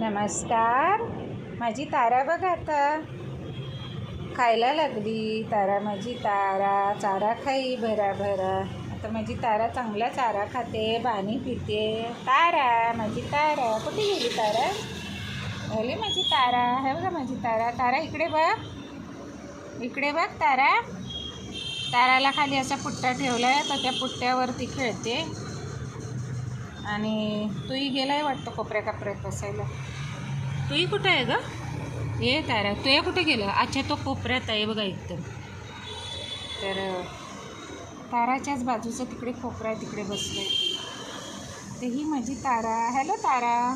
नमस्कार. माझी तारा बघ आता खायला लागली. तारा माझी तारा चारा खाई भरा भरा. आता माझी तारा चांगला चारा खाते, पाणी पिते. तारा माझी तारा कुठे गेली? तारा झाली माझी तारा. हे बघा माझी तारा. तारा इकडे बघ, इकडे बघ तारा. ताराला खाली असा पुट्टा ठेवला आहे, तर त्या पुट्ट्यावरती खेळते. आणि तूही गेलाय वाटतं कोपऱ्या कापऱ्यात बसायला. तूही कुठं आहे ग? ये तारा, तू या कुठे गेलं? अच्छा, तो कोपऱ्यात आहे बघा एकदम. तर ताराच्याच बाजूचं तिकडे कोपरा तिकडे बसलं आहे. ही माझी तारा. हॅलो तारा.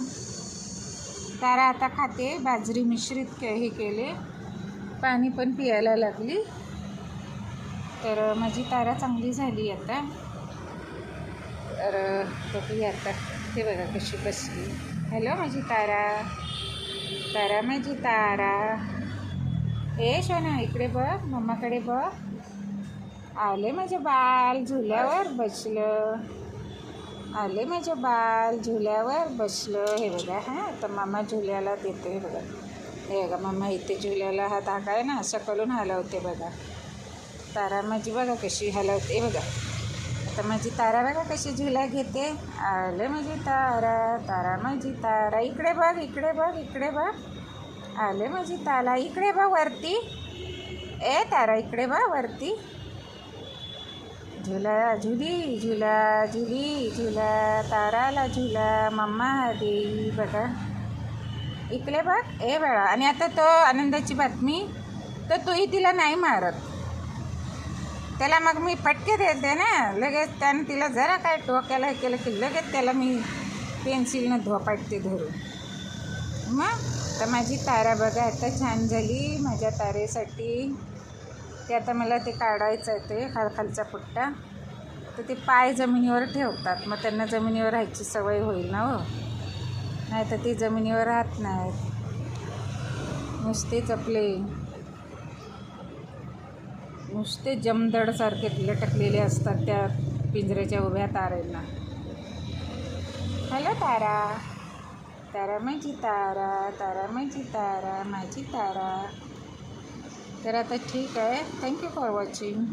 तारा आता खाते. बाजरी मिश्रित हे केले, पाणी पण पियायला लागली. तर माझी तारा चांगली झाली आता. तर बघूया आता. ते बघा कशी बसली. हॅलो माझी तारा. तारा माझी तारा. ए शोना इकडे बघ, मम्माकडे बघ. आले माझे बाल झुल्यावर बसलं. आले माझे बाल झुल्यावर बसलं. हे बघा. हां, तर मम्मा झुल्याला देते. हे बघा, हे बघा मम्मा इथे झुल्याला हा धागा आहे ना, असं करून हलवते बघा. तारा माझी बघा कशी हलवते बघा. आता माझी तारा बघा कशी झुला घेते. आले माझी तारा. तारा माझी तारा. इकडे बघ, इकडे बघ, इकडे बघ. आले माझी तारा. इकडे बघ वरती. ए तारा इकडे बघ वरती. झुला झुली, झुला झुली, झुला ताराला झुला मम्मा देई बघा. इकडे बघ. ए बाळा. आणि आता तो आनंदाची बातमी, तर तोही तिला नाही मारत. त्याला मग मी फटके देते ना लगेच. त्यानं तिला जरा काय डोक्याला हे केलं की लगेच त्याला मी पेन्सिलनं धोपाटते धरून. मग तर माझी तारा बघा आता छान झाली माझ्या तारेसाठी. ते आता मला ते काढायचं आहे, ते खालचा पुट्टा. तर ते पाय जमिनीवर ठेवतात, मग त्यांना जमिनीवर राहायची सवय होईल ना हो. नाही तर ते जमिनीवर राहत नाहीत, नुसतेच आपले नुसते जमदडसारखे लटकलेले असतात त्या पिंजऱ्याच्या उभ्या तारेंना. हॅलो तारा. तारा माझी तारा. तारा माझी तारा. माझी तारा. तर आता ठीक आहे. Thank you for watching.